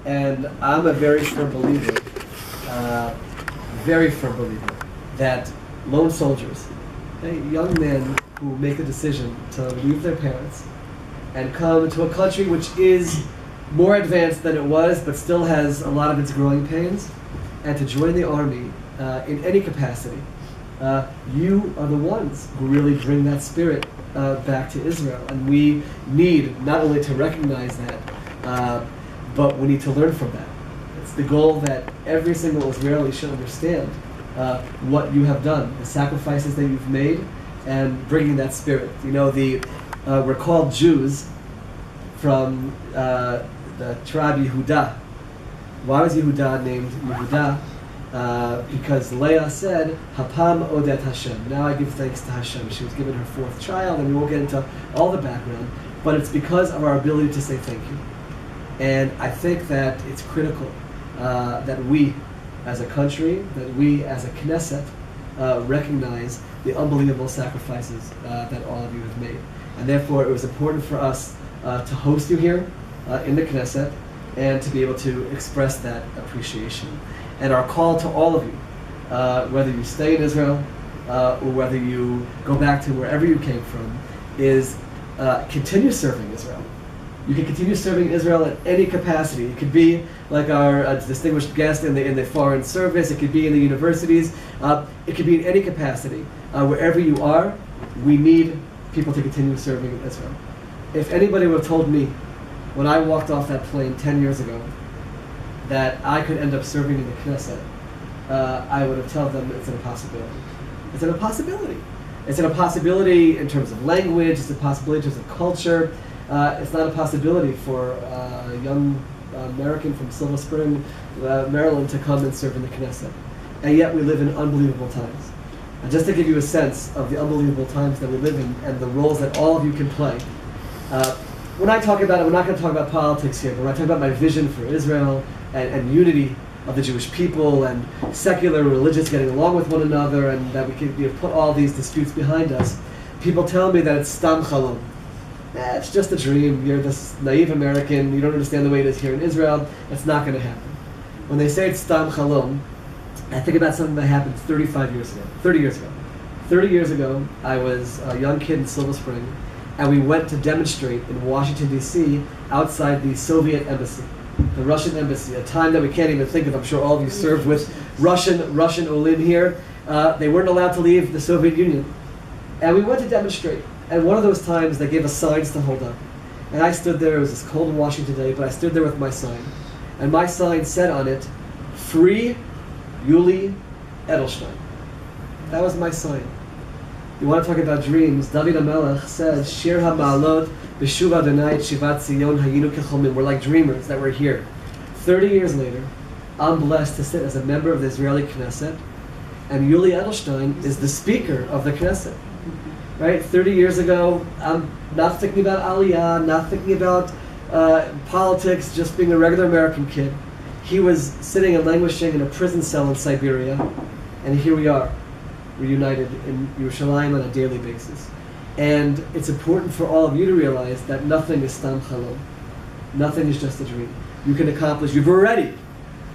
And I'm a very firm believer, that lone soldiers, young men who make a decision to leave their parents and come to a country which is more advanced than it was, but still has a lot of its growing pains, and to join the army in any capacity, you are the ones who really bring that spirit back to Israel. And we need not only to recognize that, but we need to learn from that. It's the goal that every single Israeli should understand what you have done, the sacrifices that you've made, and bringing that spirit. You know, we're called Jews from the tribe Yehuda. Why was Yehuda named Yehuda? Because Leah said, Hapam odet Hashem. Now I give thanks to Hashem. She was given her fourth child, and we won't get into all the background, but it's because of our ability to say thank you. And I think that it's critical that we, as a country, that we, as a Knesset, recognize the unbelievable sacrifices that all of you have made. And therefore, it was important for us to host you here in the Knesset and to be able to express that appreciation. And our call to all of you, whether you stay in Israel or whether you go back to wherever you came from, is continue serving Israel. You can continue serving Israel in any capacity. It could be like our distinguished guest in the foreign service. It could be in the universities. It could be in any capacity. Wherever you are, we need people to continue serving in Israel. If anybody would have told me when I walked off that plane 10 years ago that I could end up serving in the Knesset, I would have told them it's an impossibility. It's an impossibility. It's an impossibility in terms of language. It's a possibility in terms of culture. It's not a possibility for a young American from Silver Spring, Maryland, to come and serve in the Knesset. And yet we live in unbelievable times. And just to give you a sense of the unbelievable times that we live in and the roles that all of you can play, when I talk about it, we're not going to talk about politics here, but when I talk about my vision for Israel and unity of the Jewish people and secular and religious getting along with one another, and that we can put all these disputes behind us, people tell me that it's stam chalom. It's just a dream. You're this naive American. You don't understand the way it is here in Israel. It's not going to happen. When they say it's stam chalom, I think about something that happened 30 years ago, I was a young kid in Silver Spring, and we went to demonstrate in Washington, D.C., outside the Soviet embassy, the Russian embassy, a time that we can't even think of. I'm sure all of you served with Russian olim here. They weren't allowed to leave the Soviet Union. And we went to demonstrate. And one of those times, they gave us signs to hold up. And I stood there. It was this cold Washington day, but I stood there with my sign. And my sign said on it, "Free Yuli Edelstein." That was my sign. You want to talk about dreams? David HaMelech says, "Shir HaMa'alot b'shuv Adonai shivat Zion hayinu kechomim." We're like dreamers that we're here. 30 years later, I'm blessed to sit as a member of the Israeli Knesset, and Yuli Edelstein is the speaker of the Knesset. Right? 30 years ago, I'm not thinking about Aliyah, not thinking about politics, just being a regular American kid. He was sitting and languishing in a prison cell in Siberia, and here we are, reunited in Yerushalayim on a daily basis. And it's important for all of you to realize that nothing is stam chalom. Nothing is just a dream. You can accomplish, you've already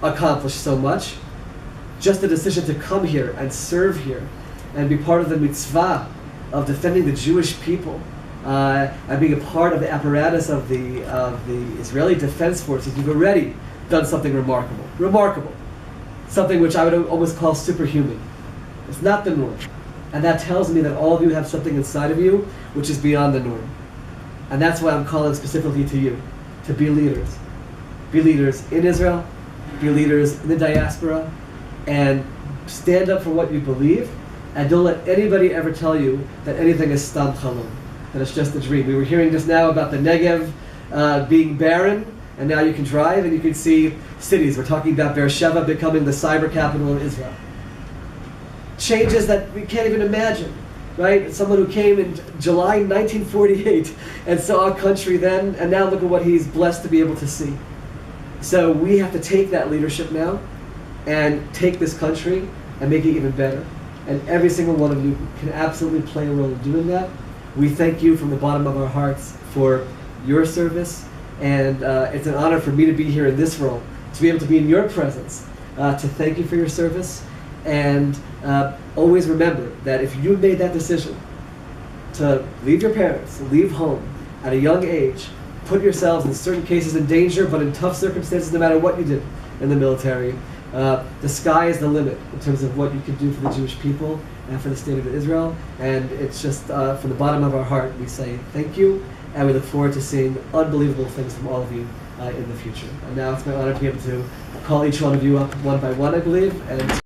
accomplished so much. Just the decision to come here and serve here and be part of the mitzvah of defending the Jewish people and being a part of the apparatus of the Israeli Defense Forces, you've already done something remarkable. Remarkable. Something which I would almost call superhuman. It's not the norm. And that tells me that all of you have something inside of you which is beyond the norm. And that's why I'm calling specifically to you, to be leaders. Be leaders in Israel, be leaders in the diaspora, and stand up for what you believe, and don't let anybody ever tell you that anything is stam chalom, that it's just a dream. We were hearing just now about the Negev being barren, and now you can drive and you can see cities. We're talking about Beersheba becoming the cyber capital of Israel. Changes that we can't even imagine, right? Someone who came in July 1948 and saw a country then, and now look at what he's blessed to be able to see. So we have to take that leadership now and take this country and make it even better. And every single one of you can absolutely play a role in doing that. We thank you from the bottom of our hearts for your service And it's an honor for me to be here in this role, to be able to be in your presence, to thank you for your service. And always remember that if you made that decision to leave your parents, leave home at a young age, put yourselves in certain cases in danger, but in tough circumstances, no matter what you did in the military, the sky is the limit in terms of what you can do for the Jewish people and for the state of Israel. And it's just from the bottom of our heart, we say thank you, and we look forward to seeing unbelievable things from all of you in the future. And now it's my honor to be able to call each one of you up one by one, I believe, and